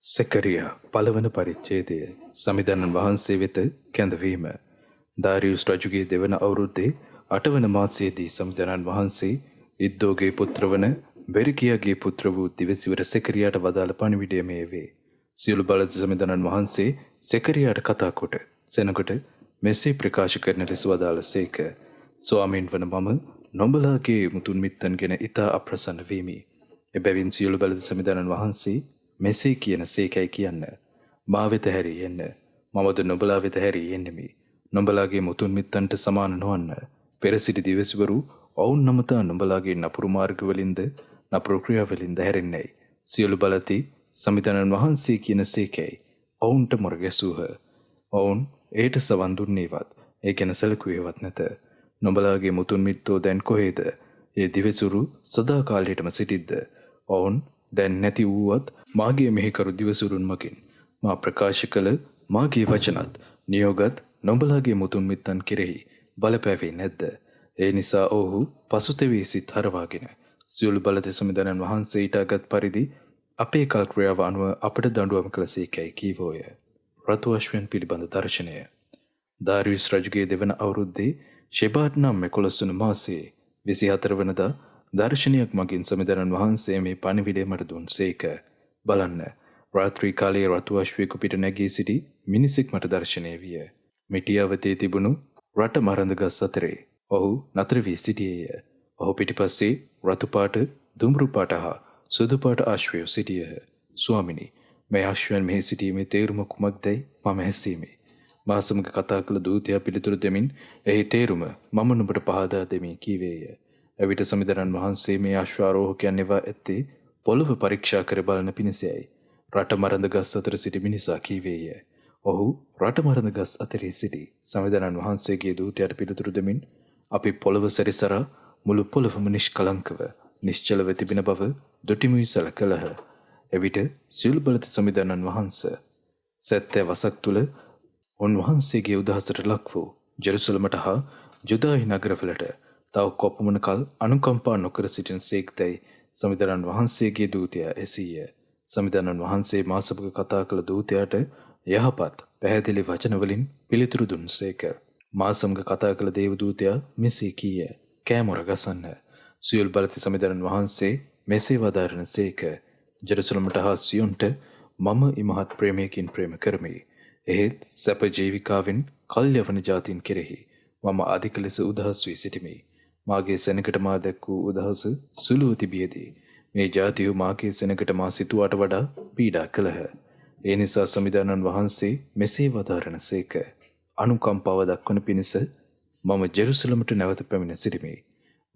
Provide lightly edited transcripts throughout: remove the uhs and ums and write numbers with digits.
සෙකරියා පළවන පරිච්ඡේදය සමිඳුන් වහන්සේ වෙත කැඳවීම. දාරියුස් රජුගේ දෙවන අවුරුද්දේ 8 වන මාසයේදී සමිඳුන් වහන්සේ ඉද්දෝගේ පුත්‍ර වන බෙරකියාගේ පුත්‍ර වූ දිවසිවර සෙකරියාට වදාළ පණිවිඩය මේ වේ. සියලු බලද සමිඳුන් වහන්සේ සෙකරියාට කතා කොට සෙනකොට මෙසේ ප්‍රකාශ කරන ලෙස වදාළසේක. ස්වාමීන් වන මම නොඹලාගේ මුතුන් මිත්තන් ගැන ඉතා අප්‍රසන්න වෙමි. එබැවින් සියලු බලද සමිඳුන් වහන්සේ මෙසේ කියන සේකයි කියන්න. මා වෙත හැරී එන්න. මමද නොබලා වෙත හැරී එන්නෙමි. නොබලාගේ මුතුන් මිත්තන්ට සමාන නොවන්න. පෙර සිටි දිවසිවරු ඔවුන් නමතා නොබලාගේ නපුරු මාර්ගවලින්ද නපුරු ක්‍රියාවලින්ද හැරෙන්නේයි. සියලු බලති සමිඳුන් වහන්සේ කියන සේකයි ඔවුන්ට මොර ගැසූහ. ඔවුන් ඒට සවන් දුන්නේවත් ඒ ගැන සැලකුවේවත් නැත. නොබලාගේ මුතුන් මිත්තෝ දැන් කොහේද? ඒ දිවසිවරු සදා කාලයටම සිටිද්ද? ඔවුන් දැන් නැති වූවත් මාගේ මෙහිකරු දිවසුරුන් මගින් මා ප්‍රකාශ කළ මාගේ වචනත් නියෝගත් නොඹලාගේ මුතුන් මිත්තන් කෙරෙහි බලපෑවේ නැද්ද? ඒ නිසා ඔහු පසුතැවී සිත් හරවාගෙන සියලු බලද සමිඳුන් වහන්සේ ඊටගත් පරිදි අපේ කල් ක්‍රියාව අනුව අපට දඬුවම් කළසේකයි කීවෝය. රතු අශ්වයන් පිළිබඳ දර්ශනය. දාරියුස් රජුගේ දෙවන අවුරුද්දේ ෂෙබාට් නම් 11 වන මාසයේ 24 වනදා දර්ශනයක් මගින් සමිඳුන් වහන්සේ මේ පණිවිඩය මට දුන්සේක. බලන්න, රාත්‍රී කාලයේ රතු අශ්වයෙකු පිට නැගී සිටි මිනිසෙක් මට දර්ශනය විය. මිටියාවතේ තිබුණු රට මරඳ ගස් අතරේ ඔහු නතර වී සිටියේය. ඔහු පිටිපස්සේ රතු පාට, දුඹුරු පාට හා සුදු පාට අශ්වයෝ සිටියහ. ස්වාමිනි, මේ අශ්වයන් මෙහි සිටීමේ තේරුම කුමක්දයි මම ඇසීමි. මා සමග කතා කළ දූතයා පිළිතුරු දෙමින් එහි තේරුම මම නුඹට පහදා දෙමි කීවේය. එවිට සමිඳුන් වහන්සේ මේ අශ්වාරෝහකයන් එවා ඇත්තේ පොළව පරීක්ෂා කර බලන පිණිසයි. රට මරඳ ගස් අතර සිටි මිනිසා කීවේය. ඔහු රට මරඳ ගස් අතරේ සිටි සමිඳුන් වහන්සේගේ දූතයාට පිළිතුරු දෙමින් අපි පොළව සැරිසරා මුළු පොළවම නිෂ්කලංකව නිශ්චලව තිබෙන බව දුටිමුයි සැලකලහ. එවිට සියලු බලත සමිඳුන් වහන්සේ 70 වසක් තුල උන්වහන්සේගේ උදහසට ලක් වූ ජෙරුසලමට හා ජුදායි නගරවලට තව කොපමණ කල් අනුකම්පා නොකර සිටින සේක්තයි සමිඳුන් වහන්සේගේ දූතයා එසීය. සමිඳුන් වහන්සේ මා සමග කතා කළ දූතයාට යහපත් පැහැදිලි වචන වලින් පිළිතුරු දුන්සේක. මා සමග කතා කළ දේව දූතයා මෙසේ කීය. කෑමොර ගසන්න. සියලු බලති සමිඳුන් වහන්සේ මෙසේ වදාරනසේක. ජෙරුසලමට හා සියොන්ට මම ඉමහත් ප්‍රේමයකින් ප්‍රේම කරමි. එහෙත් සැප ජීවිකාවෙන් කල්යවන ජාතීන් කෙරෙහි මම අධික ලෙස උදහස් වී සිටිමි. මාගේ සෙනඟට මා දැක් වූ උදහස සුළුව තිබියදී මේ ජාතියු මාගේ සෙනඟට මා සිතුවාට වඩා පීඩා කළහ. ඒ නිසා සමිඳුන් වහන්සේ මෙසේ වදාරනසේක. අනුකම්පාව දක්වන පිණිස මම ජෙරුසලමට නැවත පැමිණ සිටිමි.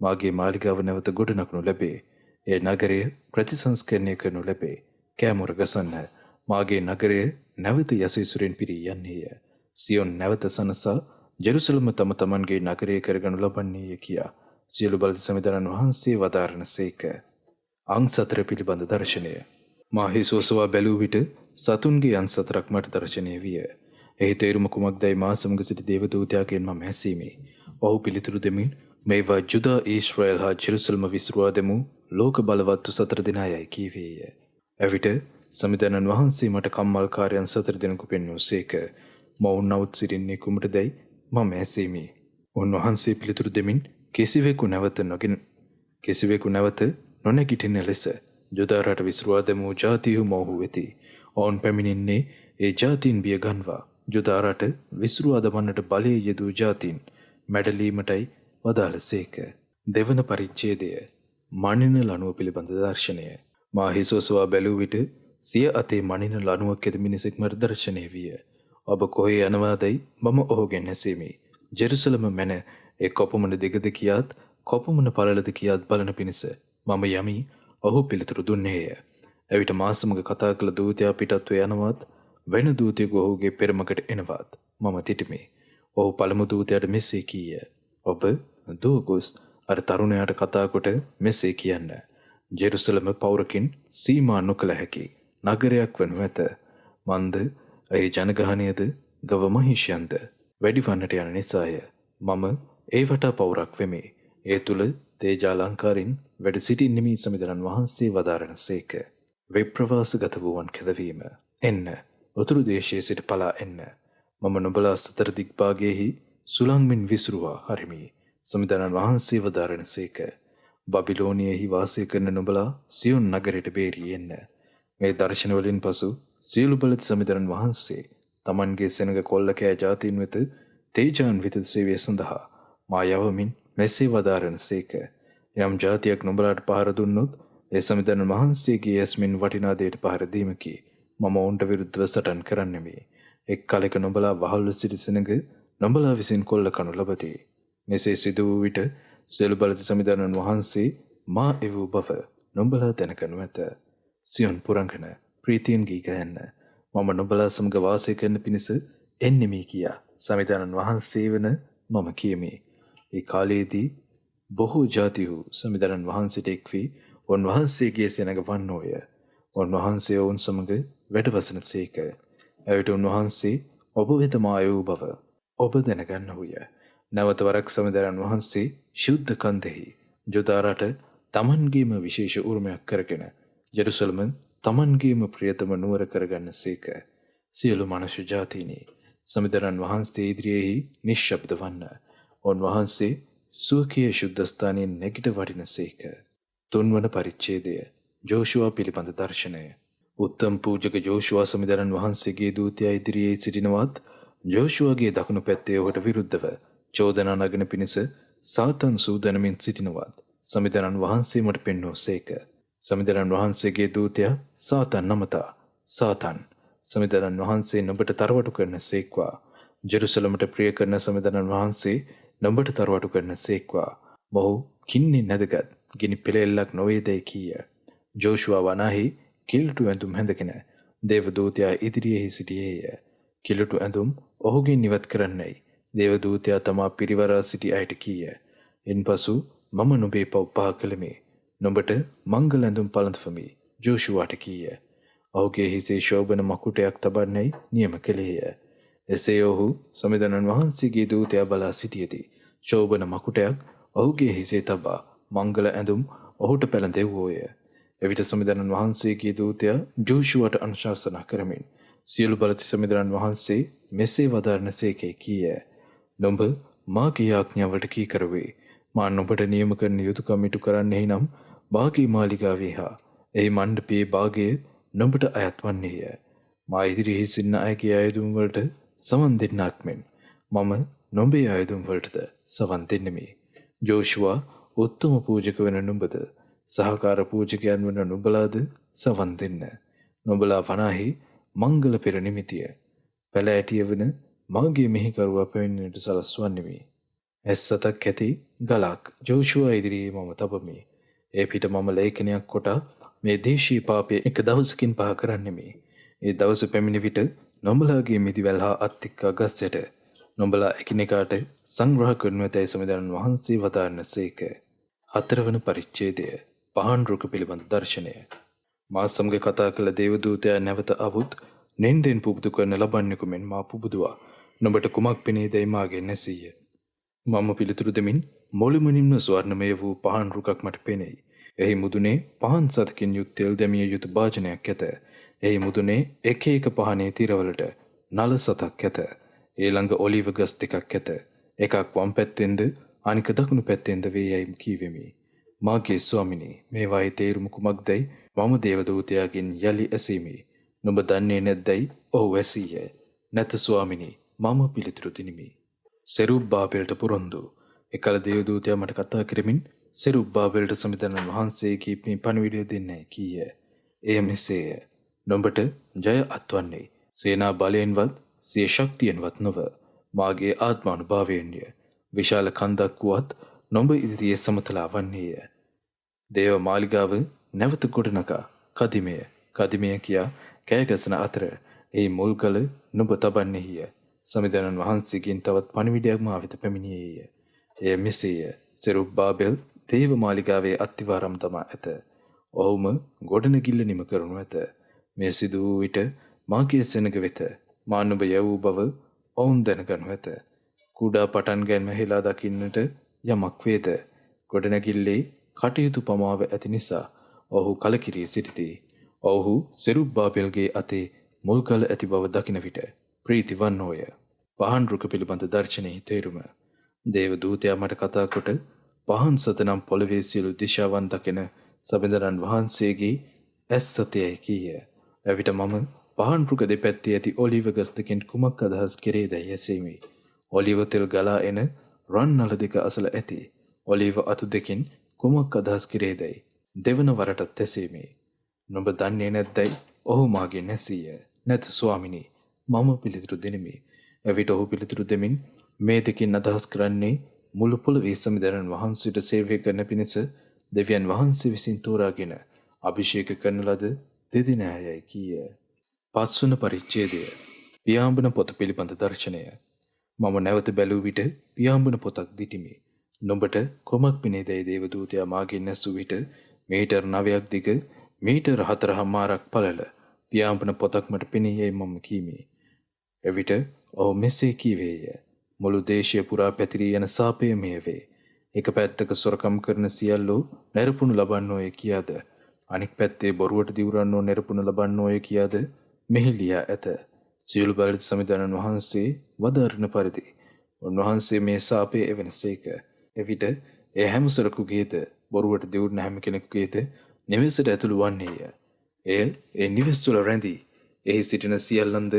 මාගේ මාලිගාව නැවත ගොඩනගනු ලැබේ. ඒ නගරය ප්‍රතිසංස්කරණය කරනු ලැබේ. කෑමොර ගසන්න. මාගේ නගරය නැවත යසීසුරෙන් පිරී යන්නේය. සියොන් නැවත සනසා ජෙරුසලම තම තමන්ගේ නගරය කරගනු ලබන්නේය කියා සියලු බලද සමිඳුන් වහන්සේ වදාරනසේක. අං 4 පිළිබඳ දර්ශනය. මා හිසෝසවා බැලූ විට සතුන්ගේ අං 4ක් මට දර්ශනය විය. එහි තේරුම කුමක්දයි මා සමග සිටි දේවදූතයාගෙන් මම ඇසීමි. ඔහු පිළිතුරු දෙමින් මේවා ජුදා, ඊශ්‍රායල් හා ජෙරුසලම විසිරුවා දෙමු ලෝක බලවත්තු 4 දෙනායයි කීවේය. එවිට සමිඳුන් වහන්සේ මට කම්මල්කාරයන් 4 දෙනෙකු පෙන්වූසේක. මොවුන් නවුත් සිටින්නේ කුමටදයි මම ඇසීමි. උන්වහන්සේ පිළිතුරු දෙමින් කිසිවෙකු නැවත නොනැගිටින ලෙස ජුදා රට විසිරුවා දැමූ ජාතිහු මොහු වෙති. ඔවුන් පැමිණෙන්නේ ඒ ජාතීන් බිය ගන්වා ජුදා රට විසිරුවා දමන්නට බලය යෙදූ ජාතීන් මැඩලීමටයි වදාළසේක. දෙවන පරිච්ඡේදය මනින ලණුව පිළිබඳ දර්ශනය. මා හිසෝසවා බැලූ විට සිය අතේ මනින ලණුවක් ඇති මිනිසෙක් මට දර්ශනය විය. ඔබ කොහේ යනවාදයි මම ඔහුගෙන් ඇසීමි. ජෙරුසලම මැන ඒ කොපමණ දිගද කියාත් කොපමණ පළලද කියාත් බලන පිණිස මම යමි. ඔහු පිළිතුරු දුන්නේය. එවිට මා සමග කතා කළ දූතයා පිටත්ව යනවත් වෙන දූතයෙකු ඔහුගේ පෙරමකට එනවත් මම තිටිමි. ඔහු පළමු දූතයාට මෙසේ කීය. ඔබ දුව ගොස් අර තරුණයාට කතා කොට මෙසේ කියන්න. ජෙරුසලම පෞරකින් සීමා නොකළ හැකි නගරයක් වනු ඇත. මන්ද ඒ ජනගහනයද ගව මහිෂයන්ද වැඩිවන්නට යන නිසාය. මම ඒ වටා පෞරක් වෙමි. ඒ තුල තේජාලංකාරින් වැඩ සිටින්නෙමි සමිඳුන් වහන්සේ වදාරනසේක. විප්‍රවාසගත වූවන් කෙදවීම. එන්න උතුරු දේශයේ සිට පලා එන්න. මම නුඹලා සතර දිග්භාගයෙහි සුළංමින් විසුරුවා හරිමි. සමිඳානන් වහන්සේ වදාරණ සේක. බබිලෝනියෙහි වාසය කරන නුඹලා සියොන් නගරයට බේරී එන්න. මේ දර්ශනවලින් පසු සියලු බලත් සමිඳානන් වහන්සේ තමන්ගේ සෙනඟ කොල්ල කෑ ජාතීන් වෙත තේජාන්විත සේවය සඳහා මා යවමින් මෙසේ වදාරණ සේක. යම් ජාතියක් නුඹලාට පහර දුන්නොත් ඒ සමිඳානන් වහන්සේගේ යස්මින් වටිනා දෙයට පහර දීමකි. මම ඔවුන්ට විරුද්ධව සටන් කරන්නෙමි. එක් කලෙක නුඹලා වහල්ව සිටි සෙනඟ නුඹලා විසින් කොල්ල කනු ලබති. මෙසේ සිදු වූ විට සියලු බලත් සමිඳානන් වහන්සේ මා එවූ බව නුඹලා දැනගනු ඇත. සියොන් පුරංගන ප්‍රීතියෙන් ගී ගයන්න. මම නුඹලා සමග වාසය කරන පිණිස එන්නෙමි කියා සමිඳානන් වහන්සේ වන මම කියමි. ඒ කාලයේදී බොහෝ ජාතිහු සමිඳානන් වහන්සේට එක් වී උන්වහන්සේගේ සෙනඟ වන්නෝය. උන්වහන්සේ ඔවුන් සමග වැඩවසන සේක. එවිට උන්වහන්සේ ඔබ වෙත මා එවූ බව ඔබ දැනගන්නහුය. නැවත වරක් සමිඳානන් වහන්සේ ශුද්ධ කන්දෙහි ජුදා රට තමන්ගේම විශේෂ උරුමයක් කරගෙන ජෙරුසලම තමන්ගේම ප්‍රියතම නුවර කරගන්න සේක. සියලු මනුෂ්‍ය ජාතීනි සමිඳානන් වහන්සේ ඉදිරියෙහි නිශ්ශබ්ද වන්න. උන්වහන්සේ සුවකීය ශුද්ධස්ථානයෙන් නැගිට වඩින සේක. තුන්වන පරිච්ඡේදය ජෝෂුවා පිළිබඳ දර්ශනය. උත්තම පූජක ජෝෂුවා සමිඳානන් වහන්සේගේ දූතයා ඉදිරියේ සිටිනවත් ජෝෂුවාගේ දකුණු පැත්තේ ඔහුට විරුද්ධව චෝදනා නගන පිණිස සාතන් සූදානමින් සිටිනවත් සමිඳානන් වහන්සේ මට පෙන්වූ සේක. සමිඳානන් වහන්සේගේ දූතයා සාතන් නමතා සාතන් සමිඳානන් වහන්සේ නුඹට තරවටු කරන සේක්වා. ජෙරුසලමට ප්‍රිය කරන සමිඳානන් වහන්සේ නුඹට තරවටු කරන සේක්වා. මොහු කින්නේ නැදගත් ගිනි පෙළෙල්ලක් නොවේදයි කීය. ජෝෂුවා වනාහි කිලුටු ඇඳුම් හැඳගෙන දේවදූතයා ඉදිරියෙහි සිටියේය. කිලුටු ඇඳුම් ඔහුගෙන් ඉවත් කරන්නයි දේවදූතයා තමා පිරිවරා සිටි අයට කීය. ඉන්පසු මම නුඹේ පව් පහ කළෙමි. නුඹට මංගල ඇඳුම් පළඳවමි ජෝෂුවාට කීය. ඔහුගේ හිසේ ශෝභන මකුටයක් තබන්නයි නියම කළේය. එසේ ඔහු සමිඳානන් වහන්සේගේ දූතයා බලා සිටියදී ශෝභන මකුටයක් ඔහුගේ හිසේ තබා මංගල ඇඳුම් ඔහුට පැළඳෙව්වෝය. එවිට සමිඳානන් වහන්සේගේ දූතයා ජෝෂුවාට අනුශාසනා කරමින් සියලු බලති සමිඳානන් වහන්සේ මෙසේ වදාරන සේකේ කීය. නුඹ මාගේ ආඥාවලට කීකර වේ. මා නුඹට නියම කරන යුතුයකම් ඉටු කරන්නෙහි නම් බාගේ මාලිගාවේ හා එහි මණ්ඩපයේ භාගය නුඹට අයත් වන්නේය. මා ඉදිරියෙහි සිටින අයගේ ආයුධම් වලට සවන් දෙන්නාක් මෙන් මම නුඹේ ආයුධම් වලටද සවන් දෙන්නෙමි. ජෝෂුවා උත්තම පූජක වන නුඹද සහකාර පූජකයන් වන නුඹලාද සවන් දෙන්න. නුඹලා වනාහි මංගල පෙර නිමිතිය පැල ඇටිය වන මාගේ මෙහිකරුවා පැමිණෙන්නට සලස්වන්නෙමි. ඇස් සතක් ඇති ගලක් ජෝෂුවා ඉදිරියේ මම තබමි. ඒ පිට මම ලේඛනයක් කොට මේ දේශීය පාපය එක දවසකින් පහ කරන්නෙමි. ඒ දවස පැමිණි විට නුඹලාගේ මිදිවැල් හා අත්තික්කා ගස්යට නුඹලා එකිනෙකාට සංග්‍රහ කරනු ඇතැයි සමිඳානන් වහන්සේ වදාරන සේක. හතරවන පරිච්ඡේදය පහන් රුක පිළිබඳ දර්ශනය. මා සමග කතා කළ දේවදූතයා නැවත අවුත් නින්දෙන් පුබුදු කරන ලබන්නෙකු මෙන් මා පුබුදුවා. නුඹට කුමක් පෙනේදැයි මාගෙන් ඇසීය. මම පිළිතුරු දෙමින් මුළුමනින්ම ස්වර්ණමය වූ පහන් රුකක් මට පෙනෙයි. එහි මුදුනේ පහන් සතකින් යුත් තෙල් දැමිය යුතු භාජනයක් ඇත. එහි මුදුනේ එක එක පහනේ තිරවලට නල සතක් ඇත. ඒ ළඟ ඔලිව ගස් දෙකක් ඇත. එකක් වම් පැත්තෙන්ද අනික දකුණු පැත්තෙන්ද වේ යයි කීවෙමි. මාගේ ස්වාමිනී, මේවායේ තේරුම කුමක්දයි මම දේවදූතයාගෙන් යලි ඇසීමි. නුඹ දන්නේ නැද්දයි ඔහු ඇසීය. නැත ස්වාමිනී, මම පිළිතුරු දිනිමි. සෙරුබ්බාබෙල්ට පොරොන්දු. එකල දේවදූතයා මට කතා කරමින් සෙරුබ්බාබෙල්ට සමිඳානන් වහන්සේගේ මේ පණිවිඩය දෙන්නයි කීය. එය මෙසේය. නුඹට ජය අත්වන්නේ සේනා බලයෙන්වත් සිය ශක්තියෙන්වත් නොව මාගේ ආත්මානුභාවයෙන්ය. විශාල කන්දක් වුවත් නුඹ ඉදිරියේ සමතලා වන්නේය. දේව මාලිගාව නැවත ගොඩනගා කදිමය කියා කෑගසන අතර ඒ මුල්ගල නුඹ තබන්නේය. සමිඳානන් වහන්සේගෙන් තවත් පණිවිඩයක් මා වෙත පැමිණියේය. එය මෙසේය. සෙරුබ්බාබෙල් දේව මාලිගාවේ අත්තිවාරම් තමා ඇත. ඔහුම ගොඩනැගිල්ල නිම කරනු ඇත. මේ සිදු වූ විට මාගේ සෙනඟ වෙත මා නුඹ යවූ බව ඔවුන් දැනගනු ඇත. කුඩා පටන් ගැන්ම හෙලා දකින්නට යමක් වේද. ගොඩනැගිල්ලේ කටයුතු පමාව ඇති නිසා ඔහු කලකිරී සිටිති. ඔවුහු සෙරුබ්බාබෙල්ගේ අතේ මුල්කල ඇති බව දකින විට ප්‍රීති වන්නෝය. පහන් රුක පිළිබඳ දර්ශනයෙහි තේරුම. දේව දූතයා මට කතා කොට පහන් සත නම් පොළවේ සියලු දිශාවන් දකින සමිඳුරන් වහන්සේගේ ඇස් සතයයි කීය. එවිට මම පහන් රුක දෙපැත්තේ ඇති ඔලිව ගස් දෙකින් කුමක් අදහස් කෙරේදැයි ඇසීමි. ඔලිව තෙල් ගලා එන රන් නල දෙක අසල ඇති ඔලිව අතු දෙකින් කුමක් අදහස් කෙරේදැයි දෙවන වරටත් ඇසීමි. නුඹ දන්නේ නැද්දයි ඔහු මාගෙන් ඇසීය. නැත ස්වාමිනී, මම පිළිතුරු දෙනෙමි. එවිට ඔහු පිළිතුරු දෙමින් මේ දෙකින් අදහස් කරන්නේ මුළු පොළොවේ සමිඳුරන් වහන්සේට සේවය කරන පිණිස දෙවියන් වහන්සේ විසින් තෝරාගෙන අභිෂේක කරන ලද දෙදෙනායයි කීය. පස්වන පරිච්ඡේදය. පියාඹන පොත පිළිබඳ දර්ශනය. මම නැවත බැලූ විට පියාඹන පොතක් දිටිමි. නුඹට කොමක් පිනේදැයි දේවදූතයා මාගෙන් ඇසූ විට මීටර් 9ක් දිග මීටර් 4.5ක් පළල පියාඹන පොතක් මට පෙනීයයි මම කීමි. එවිට ඔහු මෙසේ කීවේය. මුළු දේශය පුරා පැතිරී යන සාපය මෙය වේ. එක පැත්තක සොරකම් කරන සියල්ලෝ නිරපුණු ලබන්නෝය කියාද අනෙක් පැත්තේ බොරුවට දිවුරන්නෝ නිරපුණු ලබන්නෝය කියාද මෙහි ලියා ඇත. සියලු බැලි සමිඳුරන් වහන්සේ වදාරන පරිදි උන්වහන්සේ මේ සාපය එවනසේක. එවිට ඒ හැම සොරකුගේද බොරුවට දිවුරන හැම කෙනෙකුගේද නිවෙසට ඇතුළු වන්නේය. එය ඒ නිවෙස් තුළ රැඳී එහි සිටින සියල්ලන්ද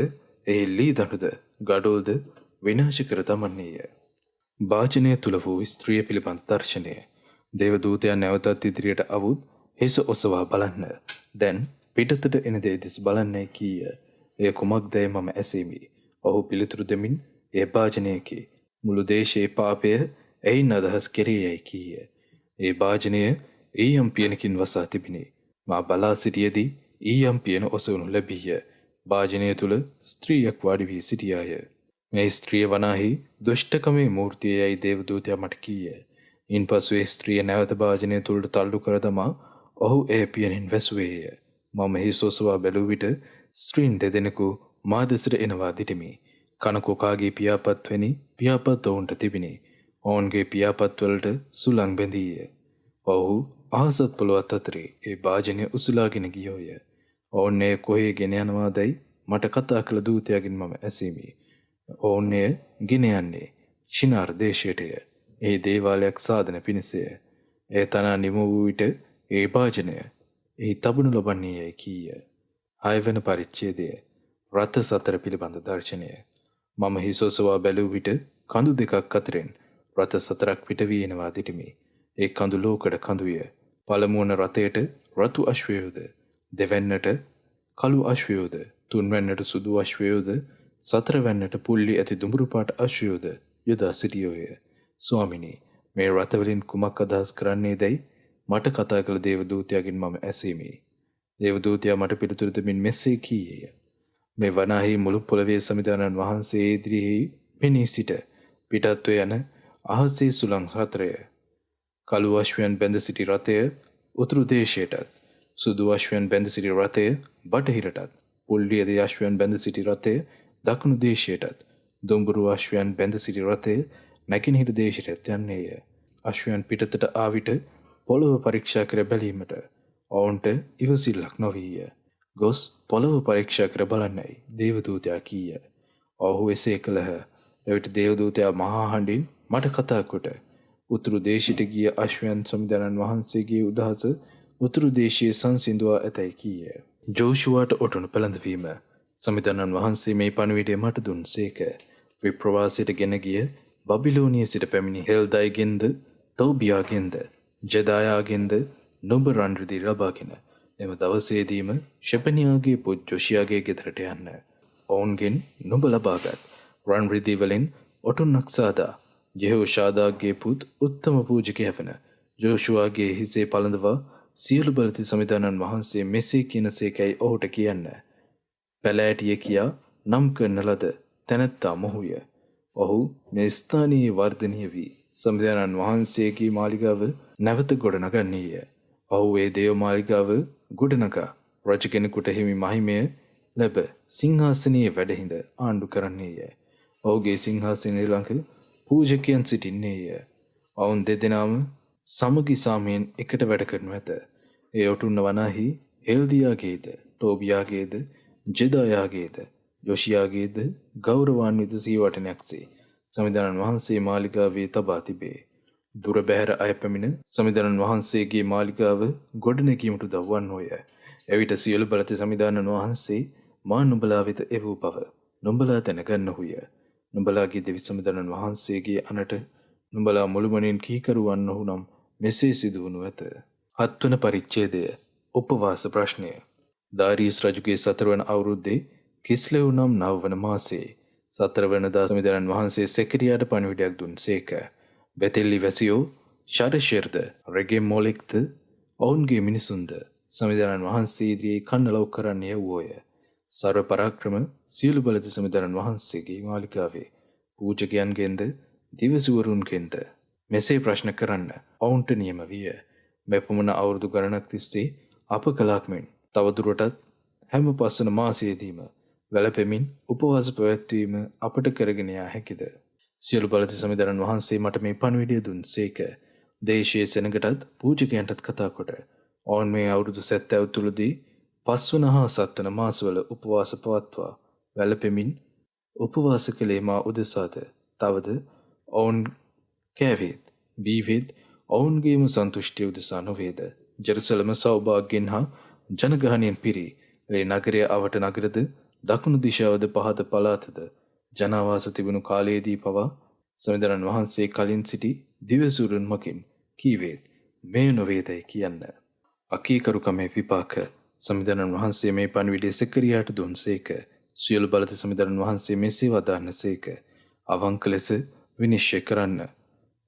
එහි ලී දඬුද ගඩොල්ද විනාශ කර දමන්නේය. භාජනය තුළ වූ ස්ත්‍රිය පිළිබඳ දර්ශනය. දේවදූතයා නැවතත් ඉදිරියට අවුත් හිස ඔසවා බලන්න. දැන් පිටතට එන දේ දෙස බලන්නයි කීය. එය කුමක්දැයි මම ඇසීමි. ඔහු පිළිතුරු දෙමින් එය භාජනයකි. මුළු දේශයේ පාපය එයින් අදහස් කෙරේයයි කීය. ඒ භාජනය ඊයම් පියනකින් වසා තිබිණි. මා බලා සිටියේදී ඊයම් පියන ඔසවනු ලැබීය. භාජනය තුළ ස්ත්‍රියක් වාඩි වී සිටියාය. මේ ස්ත්‍රිය වනාහි දුෂ්ටකමේ මූර්තියයි දේවදූතයා මට කීය. ඉන්පසු ඒ ස්ත්‍රිය නැවත භාජනය තුළට තල්ලු කර දමා ඔහු එය පියනින් වැසුවේය. මම හිස ඔසවා බැලූ විට ස්ත්‍රීන් දෙදෙනෙකු මා දෙසට එනවා දිටිමි. කනකොකාගේ පියාපත් වැනි පියාපත් ඔවුන්ට තිබිණි. ඔවුන්ගේ පියාපත්වලට සුළං බැඳීය. ඔහු අහසත් පොළොවත් අතරේ ඒ භාජනය උසුලාගෙන ගියෝය. ඔවුන් එය කොහේ ගෙන යනවාදැයි මට කතා කළ දූතයාගෙන් මම ඇසීමි. ඔවුන් එය ගෙන යන්නේ ශිනාර් දේශයටය. ඒ දේවාලයක් සාධන පිණිසය. එය තනා නිම වූ විට ඒ භාජනය එහි තබනු ලබන්නේ යැයි කීය. 6 වෙනි පරිච්ඡේදය. රථ සතර පිළිබඳ දර්ශනය. මම හිස ඔසවා බැලූ විට කඳු දෙකක් අතරින් රථ සතරක් පිට වී එනවා දිටිමි. ඒ කඳු ලෝකඩ කඳුය. පළමුවන රථයට රතු අශ්වයෝද, දෙවැන්නට කළු අශ්වයෝද, තුන්වැන්නට සුදු අශ්වයෝද, සතරවැන්නට පුල්ලි ඇති දුඹුරු පාට අශ්වයෝද යොදා සිටියෝය. ස්වාමිනී, මේ රථවලින් කුමක් අදහස් කරන්නේදැයි මට කතා කළ දේවදූතයාගෙන් මම ඇසීමි. දේවදූතයා මට පිළිතුරු දෙමින් මෙසේ කීයේය. මේ වනාහි මුළු පොළවේ සමිඳුරන් වහන්සේ ඉදිරියෙහි පෙනී සිට පිටත්ව යන අහසේ සුළං හතරය. කළු අශ්වයන් බැඳ සිටි රථය උතුරු දේශයටත්, සුදු අශ්වයන් බැඳ සිටි රථය බටහිරටත්, පුල්ලි ඇති අශ්වයන් බැඳ සිටි රථය දකුණු දේශයටත්, දුඹුරු අශ්වයන් බැඳ සිටි රථය නැගෙනහිර දේශයටත් යන්නේය. අශ්වයන් පිටතට ආ විට පොළොව පරීක්ෂා කර බැලීමට ඔවුන්ට ඉවසිල්ලක් නොවීය. ගොස් පොළොව පරීක්ෂා කර බලන්නයි දේවදූතයා කීය. ඔහු එසේ කළහ. එවිට දේවදූතයා මහා හඬින් මට කතා කොට උතුරු දේශයට ගිය අශ්වයන් සමිඳුරන් වහන්සේගේ උදහස උතුරු දේශයේ සංසිඳුවා ඇතැයි කීය. ජෝෂුවාට ඔටුනු පෙළඳවීම. සමිඳුරන් වහන්සේ මේ පණිවිඩය මට දුන්සේක. විප්‍රවාසයට ගෙන ගිය බබිලෝනිය සිට පැමිණි හෙල්දයිගෙන්ද, ටෝබියාගෙන්ද, ජෙදායාගෙන්ද නුඹ රන් රිදී ලබාගෙන එම දවසේදීම ශෙපනියාගේ පුත් ජොෂියාගේ ගෙදරට යන්න. ඔවුන්ගෙන් නුඹ ලබාගත් රන් රිදී වලින් ඔටුන්නක් සාදා යෙහෝෂාදාගේ පුත් උත්තම පූජකයා වන ජෝෂුවාගේ හිසේ පළඳවා සියලු බලති සමිඳුරන් වහන්සේ මෙසේ කියනසේකයි ඔහුට කියන්න. පැලෑටිය කියා නම් කරන ලද තැනැත්තා මොහුය. ඔහු මේ ස්ථානයේ වර්ධනීය වී සමිඳුරන් වහන්සේගේ මාලිගාව නැවත ගොඩනගන්නේය. ඔහු ඒ දේව මාලිගාව ගොඩනගා රජ කෙනෙකුට හිමි මහිමය ලැබ සිංහාසනයේ වැඩහිඳ ආණ්ඩු කරන්නේය. ඔහුගේ සිංහාසනයේ ළඟ පූජකයන් සිටින්නේය. ඔවුන් දෙදෙනාම සමගි සාමයෙන් එකට වැඩ කරනු ඇත. ඒ ඔටුන්න වනාහි හෙල්දියාගේද ටෝබියාගේද ජෙදායාගේද යොෂියාගේද ගෞරවාන්විත සීවටනයක්සේ සමිධානන් වහන්සේ මාලිගාවේ තබා තිබේ. දුර බැහැර අය පැමිණ සමිධානන් වහන්සේගේ මාලිගාව ගොඩනැගීමට දව්වන් හොය. එවිට සියලු බලති සමිධානන් වහන්සේ මා නුඹලා වෙත එවූ බව නුඹලා දැනගන්නහුය. නුඹලාගේ දෙවි සමිධානන් වහන්සේගේ අනට නුඹලා මුළුමනින් කීකරුවන්නහු නම් මෙසේ සිදුවනු ඇත. 7 වන පරිච්ඡේදය උපවාස ප්‍රශ්නය. දාරියස් රජුගේ 4 වන අවුරුද්දේ කිස්ලෙව් නම් 9 වන මාසයේ 4 වෙනිදා සමිධානන් වහන්සේ සෙකිරියාට පණිවිඩයක් දුන්සේක. බෙතෙල්ලි වැසියෝ ශරශෙර්ද රෙගෙම් මොලෙක්ද ඔවුන්ගේ මිනිසුන්ද සමිධානන් වහන්සේ ඉදිරියේ කන්නලව් කරන්නේ වූය. සර්ව පරාක්‍රම සියලු බලති සමිධානන් වහන්සේගේ මාලිගාවේ පූජකයන්ගෙන්ද දිවසුවරුන්ගෙන්ද මෙසේ ප්‍රශ්න කරන්න ඔවුන්ට නියම විය. මෙපමණ අවුරුදු ගණනක් තිස්සේ අප කලාක් මෙන් තවදුරටත් හැම 5 වන මාසයේදීම වැළපෙමින් උපවාස පැවැත්වීම අපට කරගෙන යා හැකිද? සියලු බලති සමිධානන් වහන්සේ මට මේ පණිවිඩය දුන්සේක. දේශයේ සෙනගටත් පූජකයන්ටත් කතා කොට ඔවුන් මේ අවුරුදු 70 තුලදී 5 වන හා 7 වන මාසවල උපවාස පවත්වා වැළපෙමින් උපවාස කළේ මා උදෙසාද. තවද ඔවුන් කෑවේත් බීවේත් ඔවුන්ගේම සන්තුෂ්ටිය උදෙසා නොවේද. ජෙරුසලම සෞභාග්‍යයෙන් හා ජනගහනයෙන් පිරි ඒ නගරය අවට නගරද දකුණු දිශාවද පහත පළාතද ජනාවාස තිබුණු කාලයේදී පවා සමිධානන් වහන්සේ කලින් සිටි දිවසුරුන් මකින් කීවේත් මේ නොවේදයි කියන්න. අකීකරුකමේ විපාක සමිධානන් වහන්සේ මේ පණිවිඩය සෙකරියාට දුන්සේක. සියලු බලති සමිධානන් වහන්සේ මෙසේ වදාන්නසේක. අවංක ලෙස විනිශ්චය කරන්න.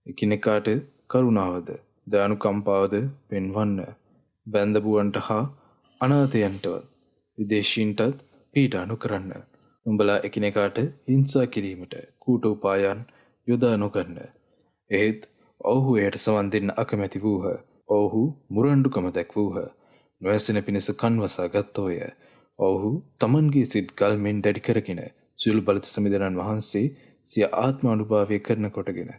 එකිනෙකාට කරුණාවද දානුකම්පාවද පෙන්වන්න. බැඳපුවන්ට හා අනාථයන්ටවත් විදේශීන්ටත් පීඩා නොකරන්න. උඹලා එකිනෙකාට හිංසා කිරීමට කූට උපායන් යොදා නොගන්න. එහෙත් ඔවුහු එයට සවන් දෙන්න අකමැති වූහ. ඔවුහු මුරණ්ඩුකම දැක්වූහ. නොඇසෙන පිණිස කන්වසා ගත්තෝය. ඔවුහු තමන්ගේ සිත් ගල්මෙන් දැඩි කරගෙන සියලු බලති සමිධානන් වහන්සේ සිය ආත්මානුභාවය කරන කොටගෙන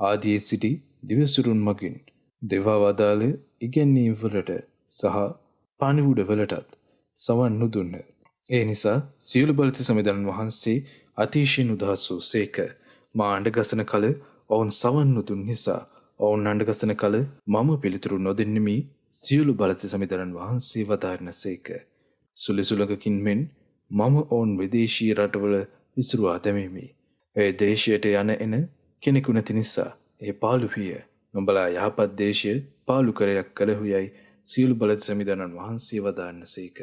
ආදියේ සිටි දිවසුරුන් මගින් දෙවා වදාළ ඉගැන්වීම් වලට සහ පණිවුඩ වලටත් සවන් නොදුන්න. ඒ නිසා සියලු බලති සමිධානන් වහන්සේ අතිශයින් උදාස් වූ සේක. මා අඬගසන කල ඔවුන් සවන් නොදුන් නිසා ඔවුන් අඬගසන කල මම පිළිතුරු නොදෙන්නෙමි සියලු බලති සමිධානන් වහන්සේ වදාරන සේක. සුලිසුලකකින් මෙන් මම ඔවුන් විදේශීය රටවල විසිරුවා දැමීමි. ඒ දේශයට යන එන කෙනෙකු නැති නිසා ඒ පාළු විය. නොබලා යහපත් දේශය පාළු කරයක් කළහුයයි සියලු බලති සමිධානන් වහන්සේ වදාරන සේක.